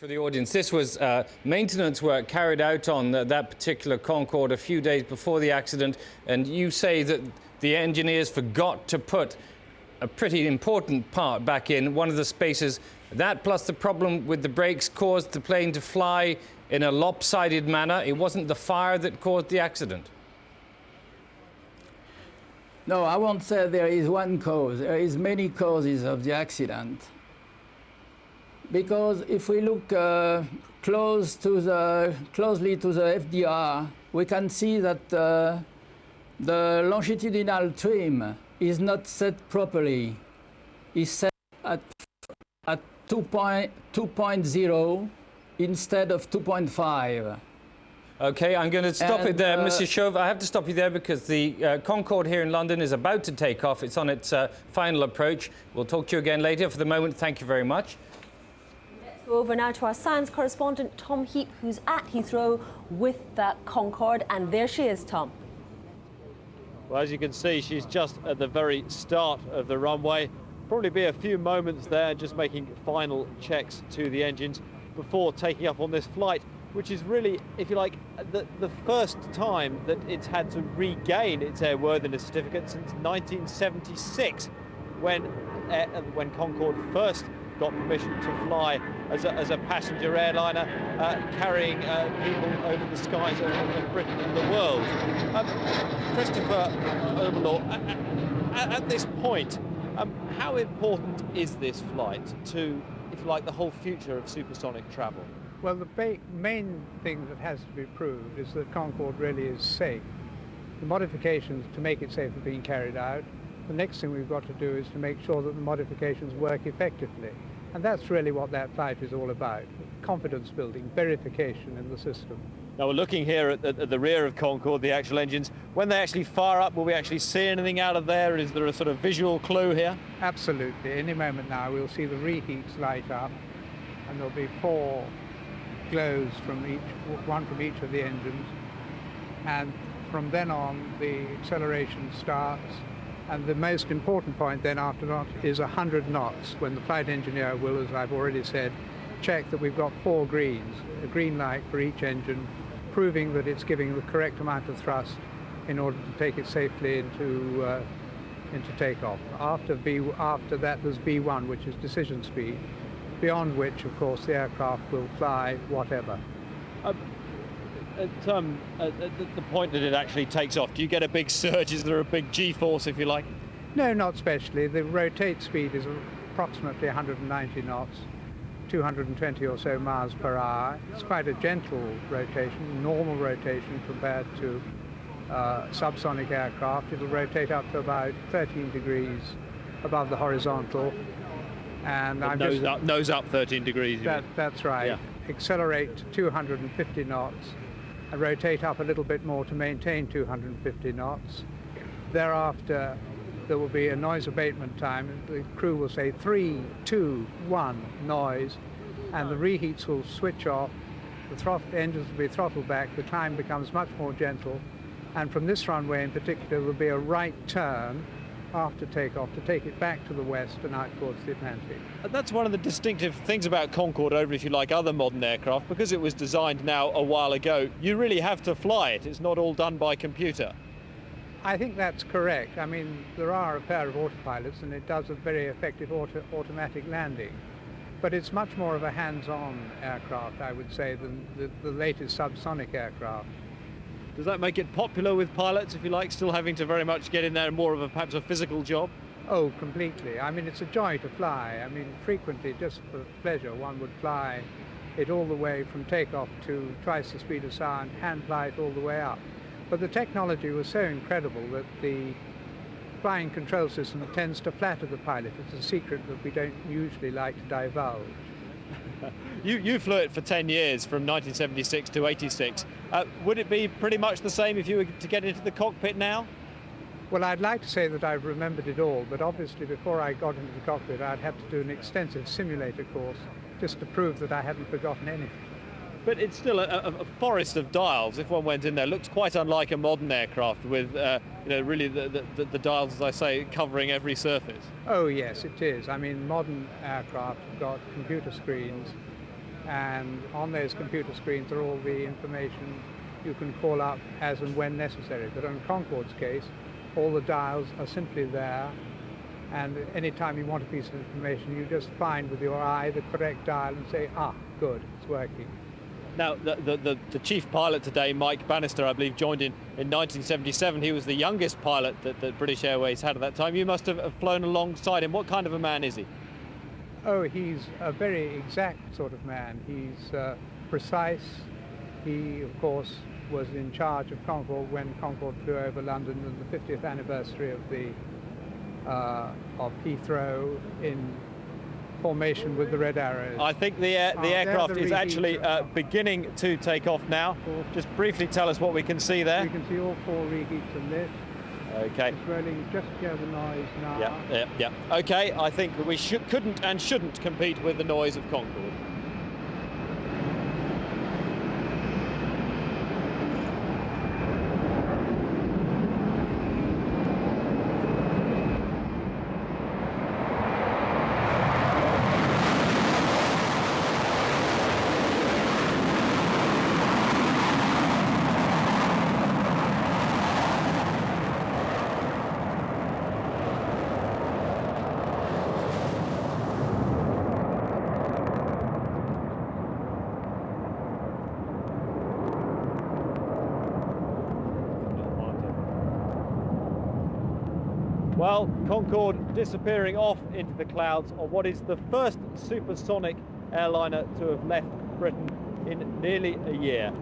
For the audience, this was maintenance work carried out on that particular Concorde a few days before the accident, and you say that the engineers forgot to put a pretty important part back in, one of the spaces. That plus the problem with the brakes caused the plane to fly in a lopsided manner. It wasn't the fire that caused the accident. No, I won't say there is one cause. There is many causes of the accident. Because if we look closely to the FDR, we can see that the longitudinal trim is not set properly. It's set at 2.0 instead of 2.5. Okay, I'm going to stop it there, Mr. Chauve. I have to stop you there because the Concorde here in London is about to take off. It's on its final approach. We'll talk to you again later. For the moment, thank you very much. Go over now to our science correspondent, Tom Heap, who's at Heathrow with that Concorde. And there she is, Tom. Well, as you can see, she's just at the very start of the runway. Probably be a few moments there, just making final checks to the engines before taking up on this flight, which is really, if you like, the first time that it's had to regain its airworthiness certificate since 1976, when Concorde first got permission to fly as a passenger airliner, carrying people over the skies of Britain and the world. Christopher Overlaw, at this point, how important is this flight to, if you like, the whole future of supersonic travel? Well, the main thing that has to be proved is that Concorde really is safe. The modifications to make it safe are being carried out. The next thing we've got to do is to make sure that the modifications work effectively. And that's really what that flight is all about. Confidence building, verification in the system. Now we're looking here at the rear of Concorde, the actual engines. When they actually fire up, will we actually see anything out of there? Is there a sort of visual clue here? Absolutely. Any moment now we'll see the reheats light up, and there'll be 4 glows from one from each of the engines. And from then on, the acceleration starts. And the most important point then after that is 100 knots, when the flight engineer will, as I've already said, check that we've got 4 greens, a green light for each engine, proving that it's giving the correct amount of thrust in order to take it safely into takeoff. After that there's B1, which is decision speed, beyond which, of course, the aircraft will fly whatever. At the point that it actually takes off, do you get a big surge? Is there a big G-force, if you like? No, not especially. The rotate speed is approximately 190 knots, 220 or so miles per hour. It's quite a gentle rotation, normal rotation compared to subsonic aircraft. It'll rotate up to about 13 degrees above the horizontal. And nose up 13 degrees. That's right. Yeah. Accelerate to 250 knots. And rotate up a little bit more to maintain 250 knots. Thereafter, there will be a noise abatement time. The crew will say 3, 2, 1, noise, and the reheats will switch off. The engines will be throttled back. The climb becomes much more gentle. And from this runway in particular, there will be a right turn after takeoff to take it back to the west and out towards the Atlantic. And that's one of the distinctive things about Concorde over, if you like, other modern aircraft. Because it was designed now a while ago, you really have to fly it. It's not all done by computer. I think that's correct. I mean, there are a pair of autopilots and it does a very effective automatic landing. But it's much more of a hands-on aircraft, I would say, than the latest subsonic aircraft. Does that make it popular with pilots, if you like, still having to very much get in there, more of perhaps a physical job? Oh, completely. I mean, it's a joy to fly. I mean, frequently, just for pleasure, one would fly it all the way from takeoff to twice the speed of sound, hand fly it all the way up. But the technology was so incredible that the flying control system tends to flatter the pilot. It's a secret that we don't usually like to divulge. You flew it for 10 years, from 1976 to 86. Would it be pretty much the same if you were to get into the cockpit now? Well, I'd like to say that I've remembered it all, but obviously before I got into the cockpit, I'd have to do an extensive simulator course just to prove that I hadn't forgotten anything. But it's still a forest of dials. If one went in there, it looks quite unlike a modern aircraft with, really the dials, as I say, covering every surface. Oh yes, it is. I mean, modern aircraft have got computer screens and on those computer screens are all the information you can call up as and when necessary. But in Concorde's case, all the dials are simply there, and anytime you want a piece of information, you just find with your eye the correct dial and say, ah, good, it's working. Now, the chief pilot today, Mike Bannister, I believe, joined in 1977. He was the youngest pilot that British Airways had at that time. You must have flown alongside him. What kind of a man is he? Oh, he's a very exact sort of man. He's precise. He, of course, was in charge of Concorde when Concorde flew over London on the 50th anniversary of Heathrow in formation with the red arrows. I think the aircraft is actually beginning to take off now. Just briefly tell us what we can see there. You can see all 4 reheats in this. Okay. It's rolling, just hear the noise now. Yeah. Okay, I think that we couldn't and shouldn't compete with the noise of Concorde. Well, Concorde disappearing off into the clouds on what is the first supersonic airliner to have left Britain in nearly a year.